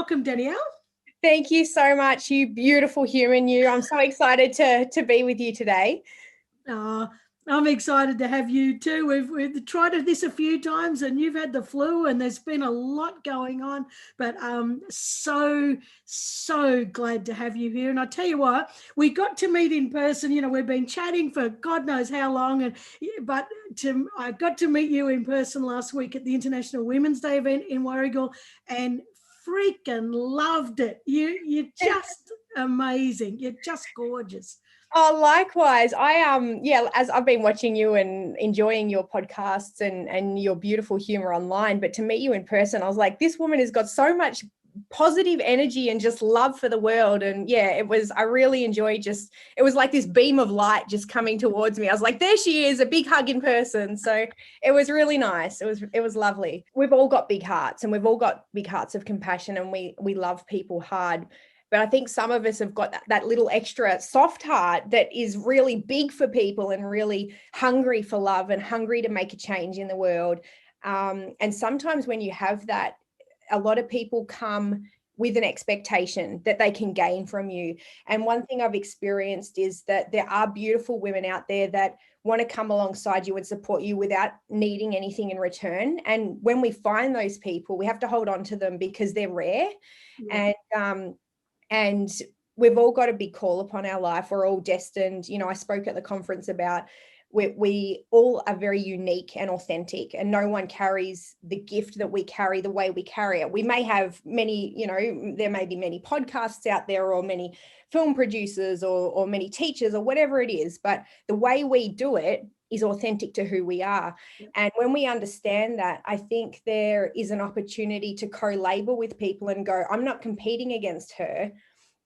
welcome, Danielle. Thank you so much, you beautiful human, you. I'm so excited to be with you today. I'm excited to have you too. We've tried this a few times and you've had the flu and there's been a lot going on, but so glad to have you here. And I tell you what, we got to meet in person. You know, we've been chatting for God knows how long, but I got to meet you in person last week at the International Women's Day event in Warragul and freaking loved it. You're just amazing. You're just gorgeous. Oh, likewise. As I've been watching you and enjoying your podcasts and your beautiful humor online, but to meet you in person, I was like, this woman has got so much positive energy and just love for the world. And yeah, I really enjoyed it was like this beam of light just coming towards me. I was like, there she is, a big hug in person. So it was really nice. It was lovely. We've all got big hearts and we've all got big hearts of compassion and we love people hard. But I think some of us have got that little extra soft heart that is really big for people and really hungry for love and hungry to make a change in the world. And sometimes when you have that, a lot of people come with an expectation that they can gain from you. And one thing I've experienced is that there are beautiful women out there that want to come alongside you and support you without needing anything in return. And when we find those people, we have to hold on to them because they're rare. Yeah. And we've all got a big call upon our life. We're all destined. You know, I spoke at the conference about we all are very unique and authentic, and no one carries the gift that we carry the way we carry it. We may have many, you know, there may be many podcasts out there or many film producers or many teachers or whatever it is, but the way we do it is authentic to who we are. And when we understand that, I think there is an opportunity to co-label with people and go, I'm not competing against her.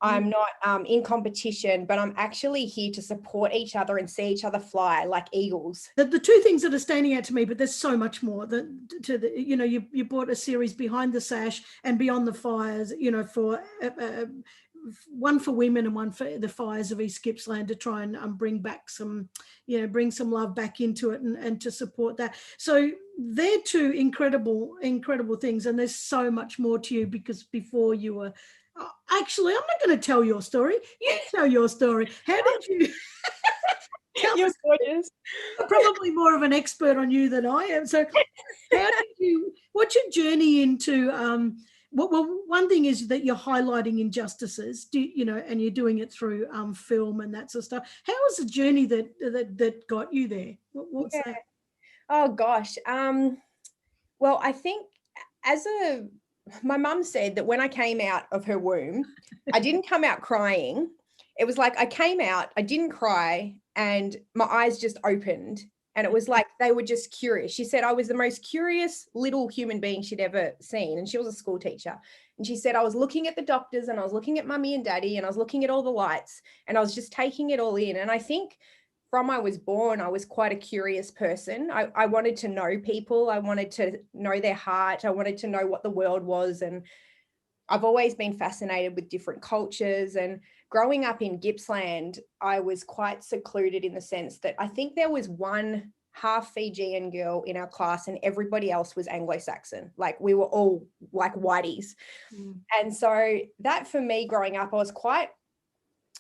I'm not in competition, but I'm actually here to support each other and see each other fly like eagles. The two things that are standing out to me, but there's so much more. You brought a series Behind the Sash and Beyond the Fires, you know, for one for women and one for the fires of East Gippsland to try and bring back some, you know, bring some love back into it and to support that. So they're two incredible things. And there's so much more to you because before you were, actually, I'm not going to tell your story. You tell your story. How did you? You're gorgeous. I'm probably more of an expert on you than I am. So what's your journey into, well, one thing is that you're highlighting injustices, and you're doing it through film and that sort of stuff. How was the journey that got you there? What's that? Oh, gosh. Well, I think my mum said that when I came out of her womb, I didn't come out crying. It was like I came out, I didn't cry, and my eyes just opened. And it was like they were just curious. She said I was the most curious little human being she'd ever seen. And she was a school teacher. And she said I was looking at the doctors and I was looking at mummy and daddy and I was looking at all the lights and I was just taking it all in. And I think from I was born, I was quite a curious person. I wanted to know people. I wanted to know their heart. I wanted to know what the world was. And I've always been fascinated with different cultures. And growing up in Gippsland, I was quite secluded in the sense that I think there was one half Fijian girl in our class and everybody else was Anglo-Saxon. Like we were all like whiteys. And so that for me growing up, I was quite,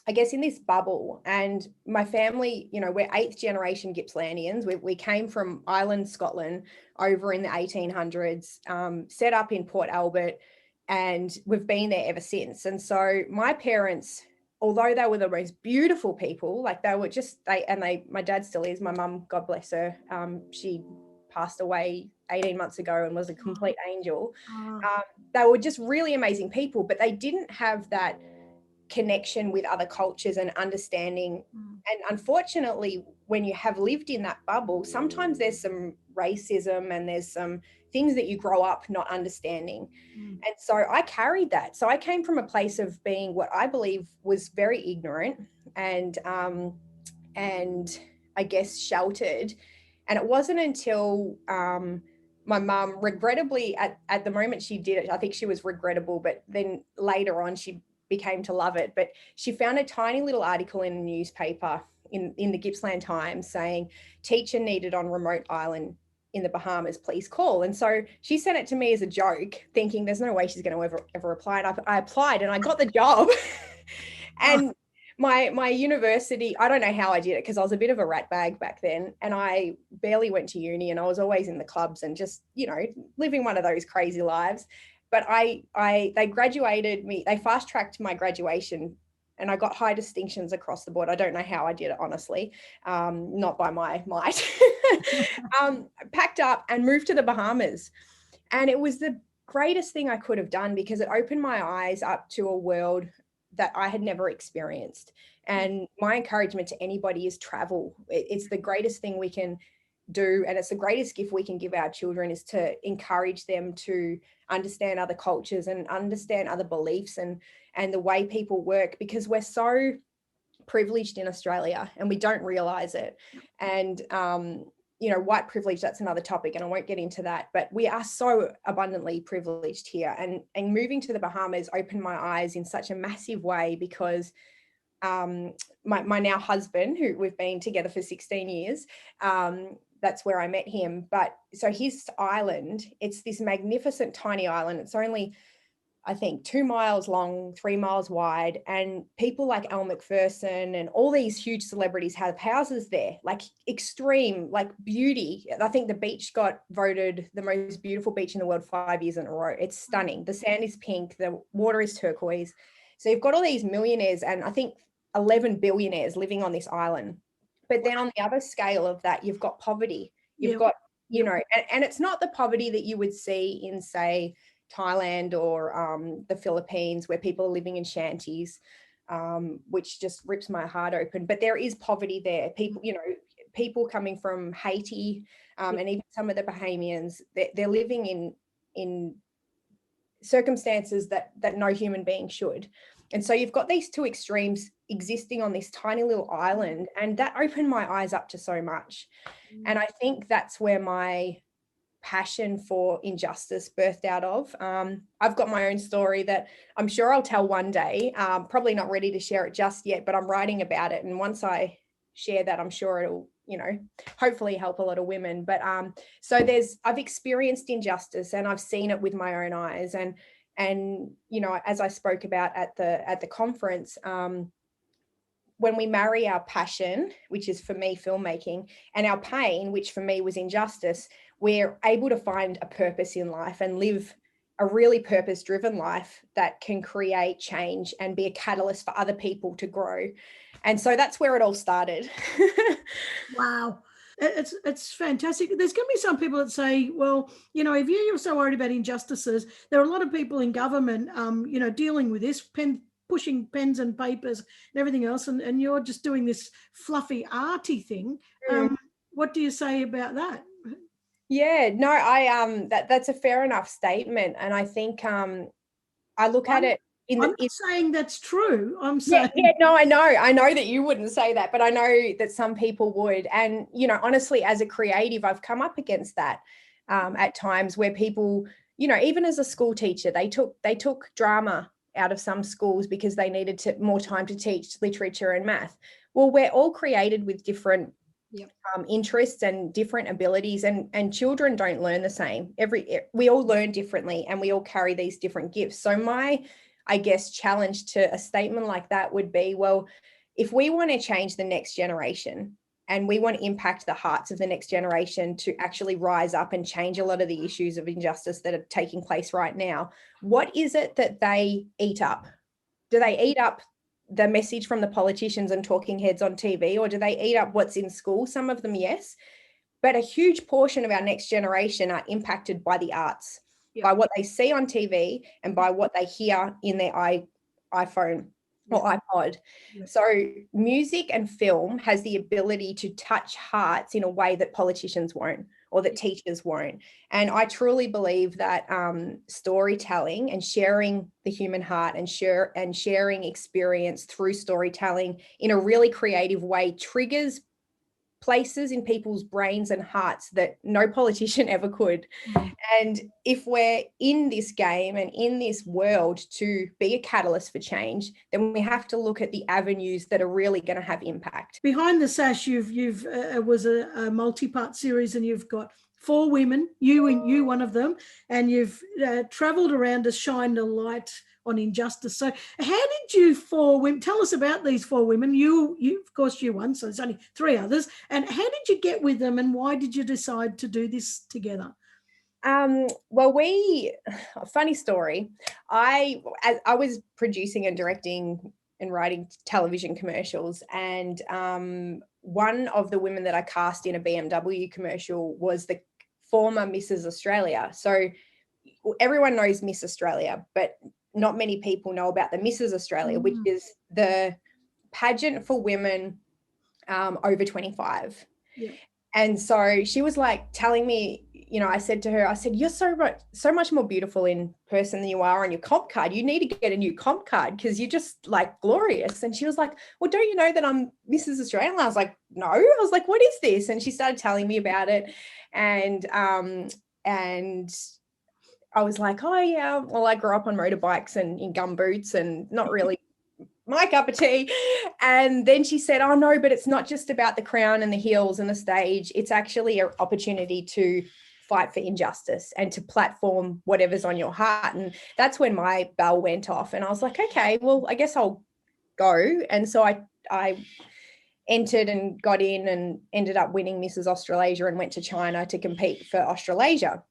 I guess, in this bubble. And my family, you know, we're 8th generation Gippslandians. We came from Ireland, Scotland over in the 1800s, set up in Port Albert, and we've been there ever since. And so my parents, although they were the most beautiful people, like they were just, my dad still is, my mum, God bless her. She passed away 18 months ago and was a complete angel. They were just really amazing people, but they didn't have that connection with other cultures and understanding. And unfortunately, when you have lived in that bubble, sometimes there's some racism and there's some things that you grow up not understanding. And so I carried that. So I came from a place of being what I believe was very ignorant and I guess sheltered. And it wasn't until my mum, regrettably, at the moment she did it, I think she was regrettable, but then later on she became to love it. But she found a tiny little article in a newspaper in the Gippsland Times saying teacher needed on remote island in the Bahamas, please call. And so she sent it to me as a joke, thinking there's no way she's going to ever reply. And I applied and I got the job. And my university, I don't know how I did it, because I was a bit of a rat bag back then, and I barely went to uni, and I was always in the clubs and just, you know, living one of those crazy lives. But they graduated me, they fast tracked my graduation, and I got high distinctions across the board. I don't know how I did it, honestly, not by my might. Packed up and moved to the Bahamas. And it was the greatest thing I could have done, because it opened my eyes up to a world that I had never experienced. And my encouragement to anybody is travel. It's the greatest thing we can do. And it's the greatest gift we can give our children, is to encourage them to understand other cultures and understand other beliefs and the way people work, because we're so privileged in Australia and we don't realize it. And, you know, white privilege, that's another topic, and I won't get into that, but we are so abundantly privileged here. And moving to the Bahamas opened my eyes in such a massive way, because my now husband, who we've been together for 16 years, that's where I met him. But so his island, it's this magnificent tiny island. It's only, I think, 2 miles long, 3 miles wide. And people like Elle Macpherson and all these huge celebrities have houses there, like extreme, like beauty. I think the beach got voted the most beautiful beach in the world 5 years in a row. It's stunning. The sand is pink. The water is turquoise. So you've got all these millionaires, and I think 11 billionaires living on this island. But then on the other scale of that, you've got poverty. You've got, you know, and it's not the poverty that you would see in, say, Thailand or the Philippines, where people are living in shanties, which just rips my heart open. But there is poverty there. People, you know, people coming from Haiti, and even some of the Bahamians, they're living in circumstances that no human being should. And so you've got these two extremes existing on this tiny little island, and that opened my eyes up to so much. And I think that's where my passion for injustice birthed out of. I've got my own story that I'm sure I'll tell one day. Probably not ready to share it just yet, but I'm writing about it. And once I share that, I'm sure it'll, you know, hopefully help a lot of women. But so I've experienced injustice, and I've seen it with my own eyes. And you know, as I spoke about at the conference, when we marry our passion, which is for me filmmaking, and our pain, which for me was injustice, we're able to find a purpose in life and live a really purpose-driven life that can create change and be a catalyst for other people to grow. And so that's where it all started. Wow. It's fantastic. There's going to be some people that say, well, you know, if you're so worried about injustices, there are a lot of people in government, you know, dealing with this, pushing pens and papers and everything else, and you're just doing this fluffy arty thing. What do you say about that? Yeah, no, that's a fair enough statement. And I think I look at it I'm not saying that's true. I'm saying, no, I know that you wouldn't say that, but I know that some people would. And, you know, honestly, as a creative, I've come up against that at times, where people, you know, even as a school teacher, they took drama out of some schools because they needed more time to teach literature and math. Well, we're all created with different interests and different abilities, and children don't learn the same. We all learn differently, and we all carry these different gifts. So my, I guess, challenge to a statement like that would be, well, if we want to change the next generation, and we want to impact the hearts of the next generation to actually rise up and change a lot of the issues of injustice that are taking place right now, what is it that they eat up? Do they eat up the message from the politicians and talking heads on TV, or do they eat up what's in school? Some of them, yes. But a huge portion of our next generation are impacted by the arts, by what they see on TV and by what they hear in their iPhone or iPod. So music and film has the ability to touch hearts in a way that politicians won't, or that teachers won't. And I truly believe that storytelling and sharing the human heart and sharing experience through storytelling in a really creative way triggers places in people's brains and hearts that no politician ever could. And if we're in this game and in this world to be a catalyst for change, then we have to look at the avenues that are really going to have impact. Behind the Sash, you've was a multi-part series, and you've got 4 women, you one of them, and you've traveled around to shine the light on injustice. So how did you 4 women, tell us about these 4 women, you of course you won, so there's only 3 others, and how did you get with them, and why did you decide to do this together? Well, funny story, I was producing and directing and writing television commercials, and one of the women that I cast in a BMW commercial was the former Mrs. Australia. So everyone knows Miss Australia, but not many people know about the Mrs. Australia, which is the pageant for women over 25. Yeah. And so she was like telling me, I said to her, you're so much more beautiful in person than you are on your comp card. You need to get a new comp card because you're just like glorious. And she was like, well, don't you know that I'm Mrs. Australia? And I was like, no. I was like, what is this? And she started telling me about it. And I was like, oh yeah, well, I grew up on motorbikes and in gumboots and not really my cup of tea. And then she said, oh no, but it's not just about the crown and the heels and the stage. It's actually an opportunity to fight for injustice and to platform whatever's on your heart. And that's when my bell went off. And I was like, okay, well, I guess I'll go. And so I entered and got in and ended up winning Mrs. Australasia and went to China to compete for Australasia.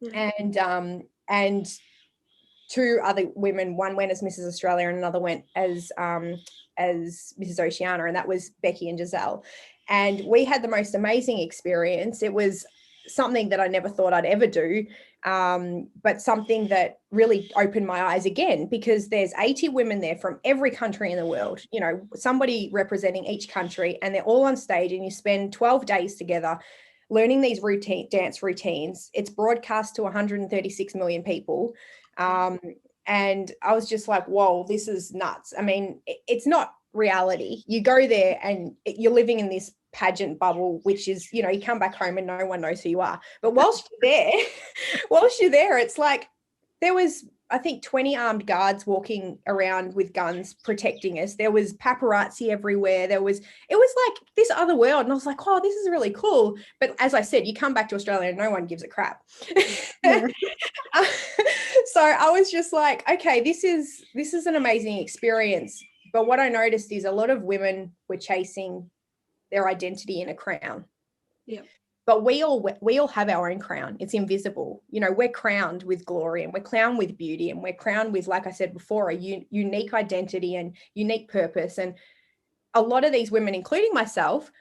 Yeah. And 2 other women, one went as Mrs. Australia and another went as Mrs. Oceania, and that was Becky and Giselle. And we had the most amazing experience. It was something that I never thought I'd ever do, but something that really opened my eyes again, because there's 80 women there from every country in the world, somebody representing each country, and they're all on stage, and you spend 12 days together learning these dance routines. It's broadcast to 136 million people. And I was just like, whoa, this is nuts. I mean, it's not reality. You go there and you're living in this pageant bubble, which is, you come back home and no one knows who you are. But whilst you're there, it's like there was, I think, 20 armed guards walking around with guns protecting us. There was paparazzi everywhere. It was like this other world. And I was like, oh, this is really cool. But as I said, you come back to Australia and no one gives a crap. Yeah. So I was just like, okay, this is an amazing experience. But what I noticed is a lot of women were chasing their identity in a crown. Yeah. But we all have our own crown. It's invisible. We're crowned with glory, and we're crowned with beauty, and we're crowned with, like I said before, a unique identity and unique purpose. And a lot of these women, including myself,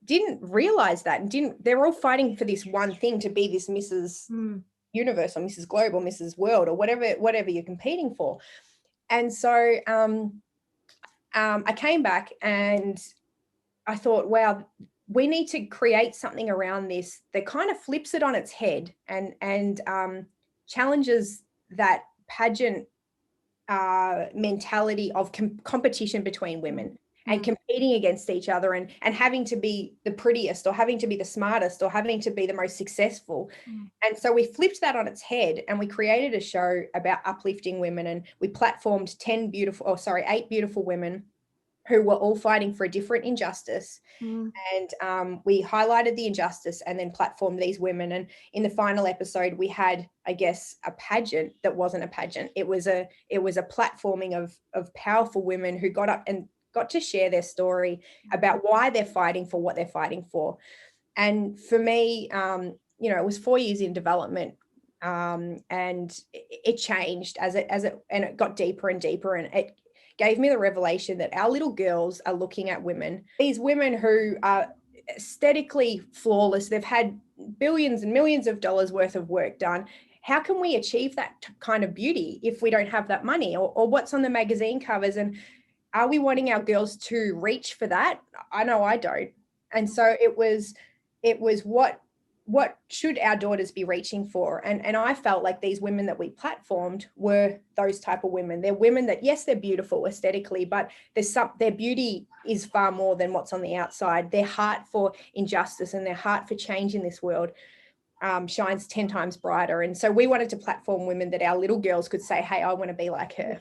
didn't realize that, and they're all fighting for this one thing, to be this Mrs. Universe or Mrs. Global, Mrs. World, or whatever you're competing for. And so I came back and I thought, wow, we need to create something around this that kind of flips it on its head and challenges that pageant mentality of competition between women and competing against each other and having to be the prettiest or having to be the smartest or having to be the most successful. And so we flipped that on its head and we created a show about uplifting women, and we platformed 8 beautiful women who were all fighting for a different injustice. And we highlighted the injustice and then platformed these women. And in the final episode, we had, I guess, a pageant that wasn't a pageant. It was a platforming of powerful women who got up and got to share their story about why they're fighting for what they're fighting for. And for me, it was 4 years in development. And it changed and it got deeper and deeper, and it gave me the revelation that our little girls are looking at these women who are aesthetically flawless. They've had billions and millions of dollars worth of work done. How can we achieve that kind of beauty if we don't have that money, or what's on the magazine covers? And are we wanting our girls to reach for that? I know I don't. And so it was what what should our daughters be reaching for? And I felt like these women that we platformed were those type of women. They're women that, yes, they're beautiful aesthetically, but their beauty is far more than what's on the outside. Their heart for injustice and their heart for change in this world shines 10 times brighter. And so we wanted to platform women that our little girls could say, hey, I want to be like her.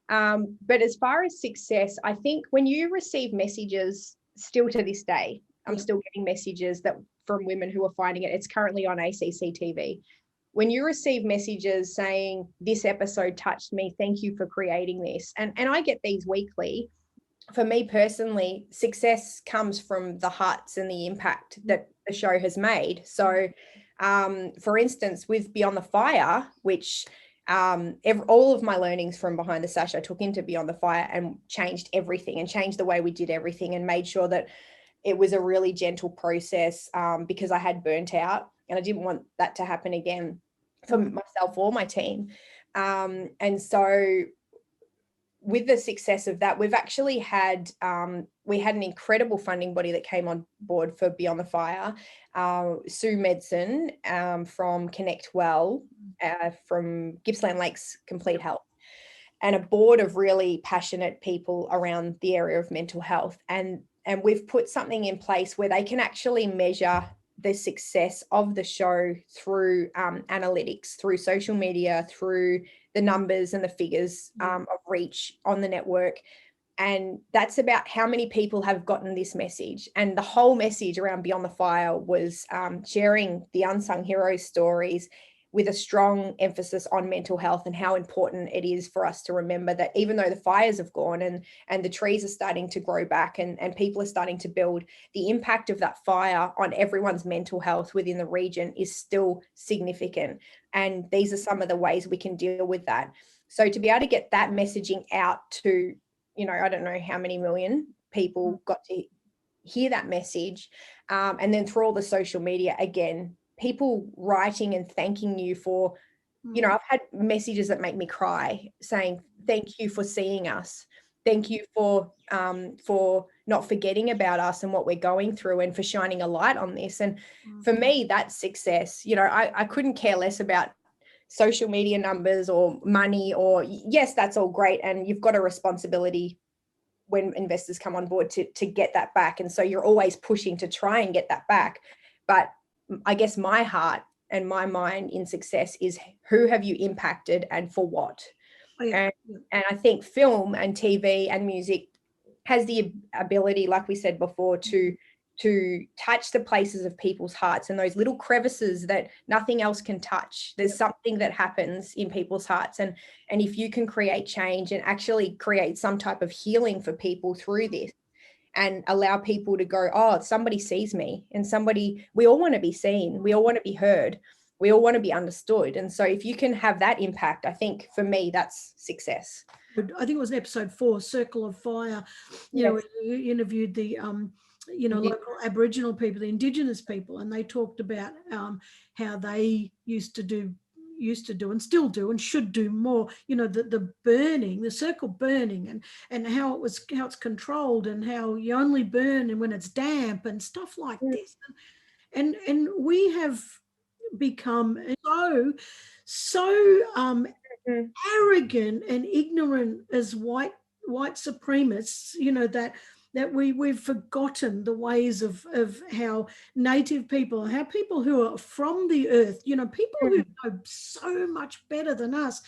But as far as success, I think when you receive messages still to this day, I'm still getting messages that from women who are finding it. It's currently on ACC TV. When you receive messages saying, this episode touched me, thank you for creating this. And I get these weekly. For me personally, success comes from the hearts and the impact that the show has made. So, for instance, with Beyond the Fire, which all of my learnings from Behind the Sash I took into Beyond the Fire and changed everything and changed the way we did everything and made sure that it was a really gentle process because I had burnt out and I didn't want that to happen again for myself or my team. And so with the success of that, we've actually had, we had an incredible funding body that came on board for Beyond the Fire, Sue Medson from Connect Well, from Gippsland Lakes Complete Health, and a board of really passionate people around the area of mental health. And we've put something in place where they can actually measure the success of the show through analytics, through social media, through the numbers and the figures of reach on the network. And that's about how many people have gotten this message. And the whole message around Beyond the Fire was sharing the unsung heroes stories with a strong emphasis on mental health and how important it is for us to remember that even though the fires have gone and the trees are starting to grow back and people are starting to build, the impact of that fire on everyone's mental health within the region is still significant. And these are some of the ways we can deal with that. So to be able to get that messaging out to, you know, I don't know how many million people got to hear that message. And then through all the social media, again, people writing and thanking you for, you know, I've had messages that make me cry saying, thank you for seeing us. Thank you for not forgetting about us and what we're going through and for shining a light on this. And for me, that's success. You know, I couldn't care less about social media numbers or money or, yes, that's all great. And you've got a responsibility when investors come on board to get that back. And so you're always pushing to try and get that back. But I guess my heart and my mind in success is who have you impacted and for what? And I think film and TV and music has the ability, like we said before, to touch the places of people's hearts and those little crevices that nothing else can touch. There's something that happens in people's hearts. And if you can create change and actually create some type of healing for people through this, and allow people to go, oh, somebody sees me, and we all want to be seen. We all want to be heard. We all want to be understood. And so if you can have that impact, I think for me, that's success. I think it was episode 4, Circle of Fire. You know, you interviewed the, local Aboriginal people, the Indigenous people, and they talked about how they used to do and still do and should do more, you know, the burning, the circle burning and how it's controlled and how you only burn and when it's damp and stuff like this. And we have become so arrogant and ignorant as white supremacists, you know, that we've forgotten the ways of how native people, how people who are from the earth, you know, people who know so much better than us,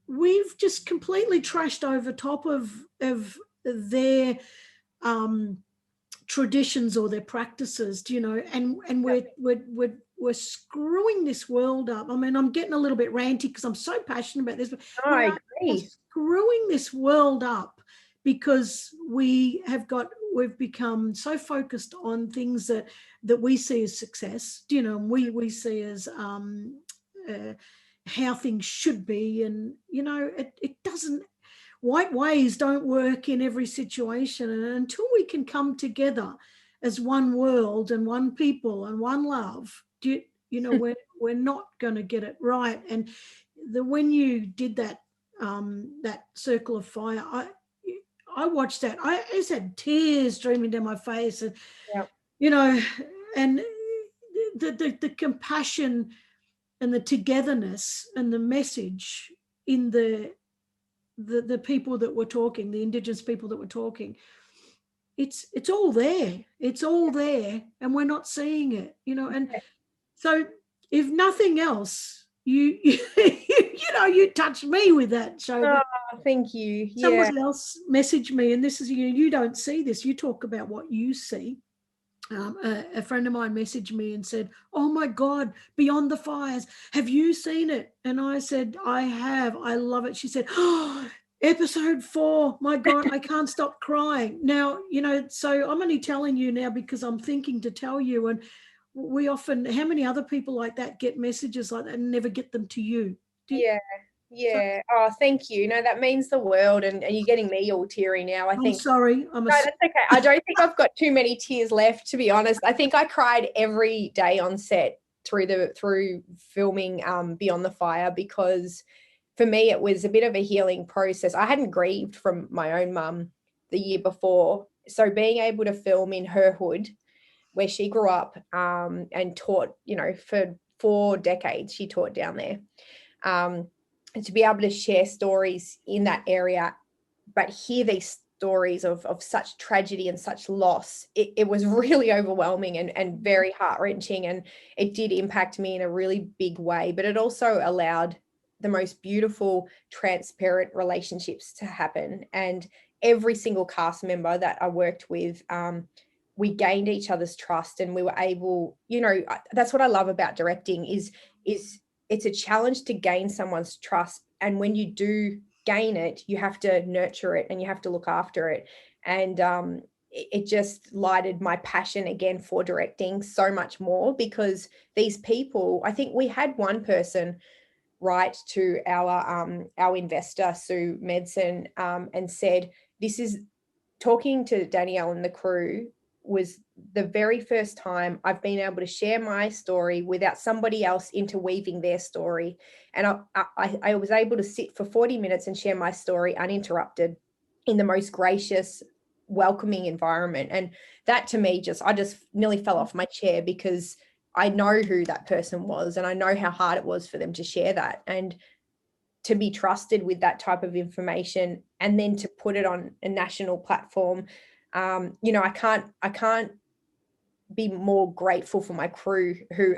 we've just completely trashed over top of their traditions or their practices, you know, and we're screwing this world up. I mean, I'm getting a little bit ranty because I'm so passionate about this, but I agree. Screwing this world up because we've become so focused on things that we see as success, you know, we see as how things should be. And, you know, it doesn't, white ways don't work in every situation. And until we can come together as one world and one people and one love, you know, we're not going to get it right. And when you did that Circle of Fire, I watched that. I just had tears streaming down my face, and you know, and the compassion and the togetherness and the message in the people that were talking, the Indigenous people that were talking, it's all there. It's all there, and we're not seeing it, And so, if nothing else, you you touched me with that show. Oh, thank you. Someone else messaged me, and this is you don't see this. You talk about what you see. A friend of mine messaged me and said, "Oh my God, Beyond the Fires, have you seen it?" And I said, "I have. I love it." She said, "Oh, episode 4, my God, I can't stop crying." Now, so I'm only telling you now because I'm thinking to tell you. And we often, how many other people like that get messages like that and never get them to you? Yeah. Oh, thank you. No, that means the world. And you're getting me all teary now, I think. I'm sorry. No, that's okay. I don't think I've got too many tears left, to be honest. I think I cried every day on set through filming Beyond the Fire, because for me it was a bit of a healing process. I hadn't grieved from my own mum the year before. So being able to film in her hood where she grew up and taught, for 4 decades, she taught down there. And to be able to share stories in that area, but hear these stories of such tragedy and such loss, it was really overwhelming and very heart-wrenching, and it did impact me in a really big way. But it also allowed the most beautiful, transparent relationships to happen. And every single cast member that I worked with, we gained each other's trust, and we were able, that's what I love about directing is it's a challenge to gain someone's trust. And when you do gain it, you have to nurture it and you have to look after it. And it just lighted my passion again for directing so much more, because these people, I think we had one person write to our investor, Sue Medson, and said, this is, talking to Danielle and the crew was the very first time I've been able to share my story without somebody else interweaving their story. And I was able to sit for 40 minutes and share my story uninterrupted in the most gracious, welcoming environment. And that to me, I just nearly fell off my chair, because I know who that person was and I know how hard it was for them to share that. And to be trusted with that type of information and then to put it on a national platform, I can't be more grateful for my crew who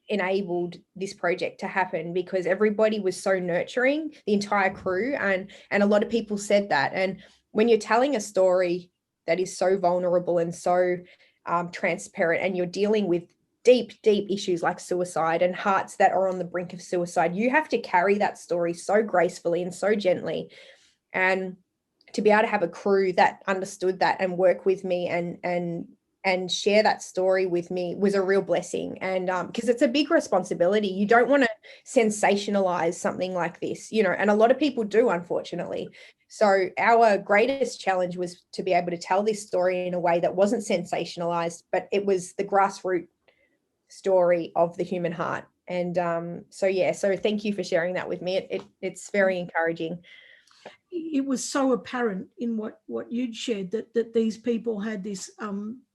enabled this project to happen, because everybody was so nurturing, the entire crew, and a lot of people said that. And when you're telling a story that is so vulnerable and so transparent, and you're dealing with deep issues like suicide and hearts that are on the brink of suicide, you have to carry that story so gracefully and so gently. And to be able to have a crew that understood that and work with me and share that story with me was a real blessing. And because it's a big responsibility. You don't want to sensationalize something like this, and a lot of people do, unfortunately. So our greatest challenge was to be able to tell this story in a way that wasn't sensationalized, but it was the grassroots story of the human heart. And so thank you for sharing that with me. It's very encouraging. It was so apparent in what you'd shared that these people had this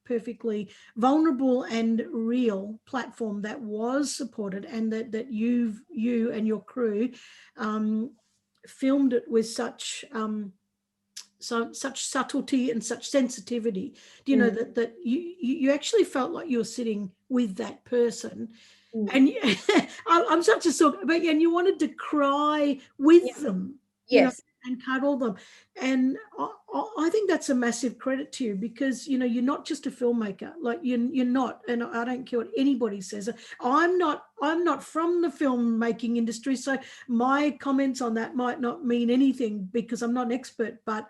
perfectly vulnerable and real platform that was supported, and that you and your crew filmed it with such subtlety and such sensitivity. Do you know that you actually felt like you were sitting with that person, and I'm such a sort, but and you wanted to cry with them, yes, and cuddle them. And I think that's a massive credit to you, because you're not just a filmmaker. Like you're not, and I don't care what anybody says. I'm not from the filmmaking industry, so my comments on that might not mean anything because I'm not an expert. But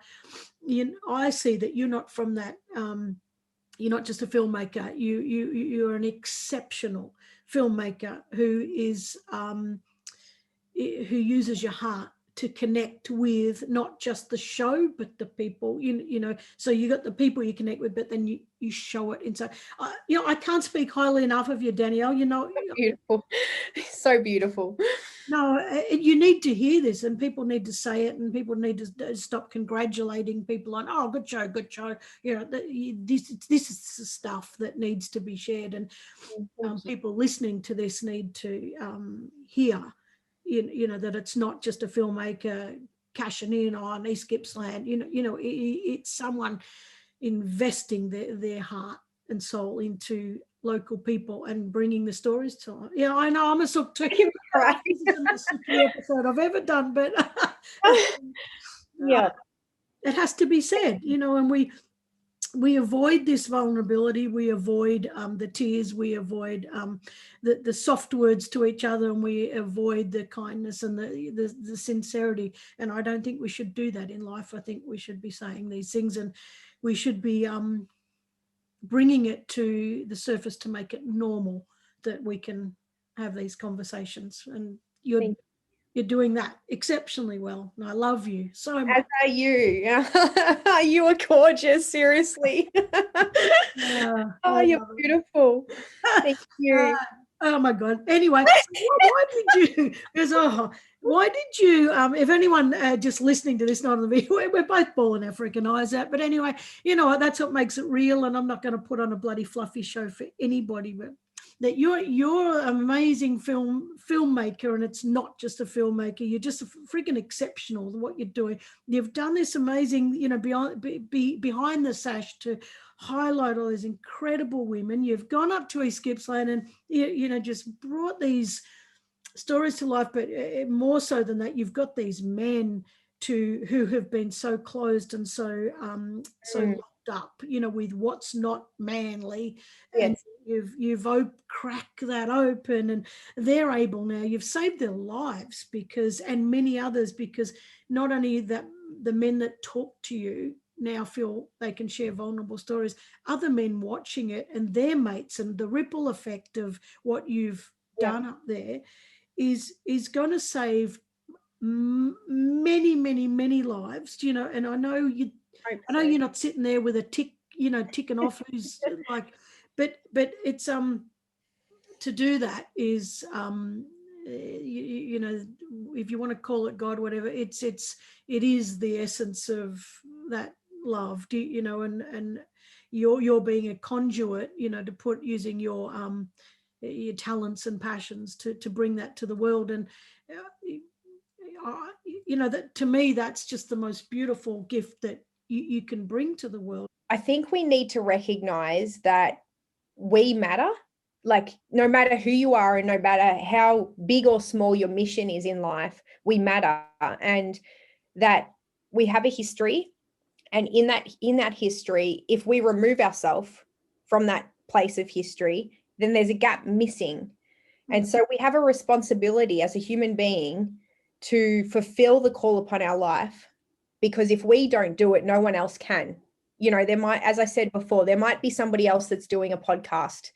I see that you're not from that. You're not just a filmmaker. You're an exceptional filmmaker who uses your heart to connect with not just the show but the people. So you got the people you connect with, but then you show it inside. I can't speak highly enough of you, Danielle. Beautiful. So beautiful. No, you need to hear this, and people need to say it, and people need to stop congratulating people on, oh, good show, good show. You know, this is the stuff that needs to be shared, and people listening to this need to hear, you know, that it's not just a filmmaker cashing in on East Gippsland. It's someone investing their heart and soul into local people and bringing the stories to life. Yeah, I know I'm a sook too. Right. This isn't the sucky episode I've ever done, but Yeah, it has to be said, and we avoid this vulnerability, we avoid the tears, we avoid the soft words to each other, and we avoid the kindness and the sincerity. And I don't think we should do that in life. I think we should be saying these things, and we should be bringing it to the surface to make it normal that we can have these conversations. And you're doing that exceptionally well, and I love you so much. as are you. You are gorgeous, seriously. Oh, you're beautiful. Thank you. Oh my God. Anyway, why did you, why did you, if anyone just listening to this, not on the video, we're both bawling our freaking eyes out. But anyway, you know what, that's what makes it real. And I'm not going to put on a bloody fluffy show for anybody, but that you're an amazing filmmaker, and it's not just a filmmaker. You're just freaking exceptional at what you're doing. You've done this amazing, behind the sash to highlight all these incredible women. You've gone up to East Gippsland and just brought these stories to life, but more so than that, you've got these men who have been so closed and so locked up, with what's not manly. Yes. And you've cracked that open, and they're able now. You've saved their lives and many others, because not only that, the men that talk to you now feel they can share vulnerable stories, other men watching it and their mates, and the ripple effect of what you've done up there is going to save many, many, many lives, and I know you're not sitting there with a tick, ticking off who's like, but it's to do that is if you want to call it God, whatever, it is the essence of that love, and you're being a conduit, to put using your talents and passions to bring that to the world. And that, to me, that's just the most beautiful gift that you can bring to the world. I think we need to recognize that we matter. Like, no matter who you are and no matter how big or small your mission is in life, we matter, and that we have a history. And in that history, if we remove ourselves from that place of history, then there's a gap missing. And so we have a responsibility as a human being to fulfill the call upon our life, because if we don't do it, no one else can. There might, as I said before, there might be somebody else that's doing a podcast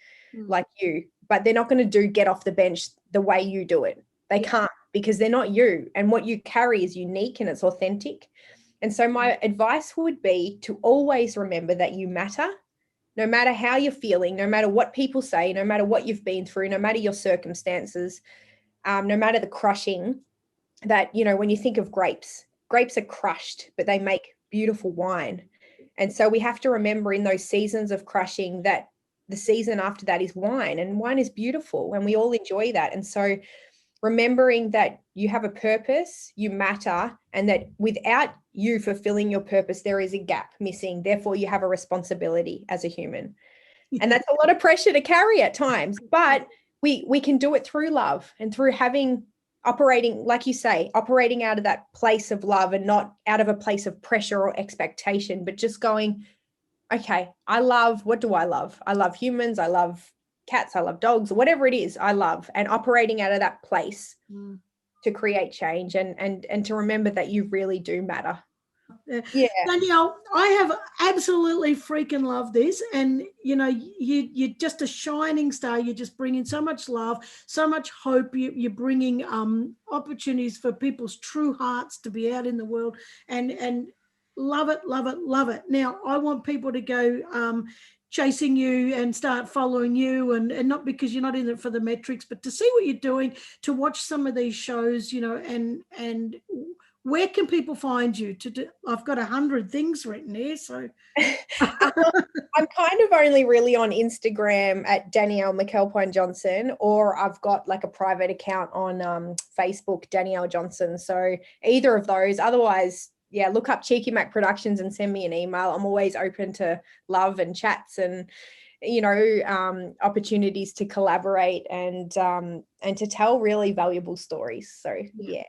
like you, but they're not going to get off the bench the way you do it. They can't, because they're not you. And what you carry is unique and it's authentic. And so my advice would be to always remember that you matter, no matter how you're feeling, no matter what people say, no matter what you've been through, no matter your circumstances, no matter the crushing. That, when you think of grapes are crushed, but they make beautiful wine. And so we have to remember in those seasons of crushing that the season after that is wine, and wine is beautiful, and we all enjoy that. And so remembering that you have a purpose, you matter, and that without you fulfilling your purpose, there is a gap missing. Therefore, you have a responsibility as a human. And that's a lot of pressure to carry at times, but we can do it through love and through operating, like you say, operating out of that place of love, and not out of a place of pressure or expectation, but just going, okay, what do I love? I love humans. I love cats. I love dogs, whatever it is I love, and operating out of that place to create change and to remember that you really do matter. Yeah. Danielle, I have absolutely freaking loved this. And, you're just a shining star. You're just bringing so much love, so much hope. You're bringing opportunities for people's true hearts to be out in the world, and love it, love it, love it. Now, I want people to go chasing you and start following you, and not because you're not in it for the metrics, but to see what you're doing, to watch some of these shows, you know, and where can people find you to do? I've got 100 things written here, so I'm kind of only really on Instagram at Danielle McAlpine Johnson, or I've got like a private account on Facebook, Danielle Johnson. So either of those. Otherwise, yeah, look up Cheeky Mac Productions and send me an email. I'm always open to love and chats and, you know, opportunities to collaborate and to tell really valuable stories. So yeah.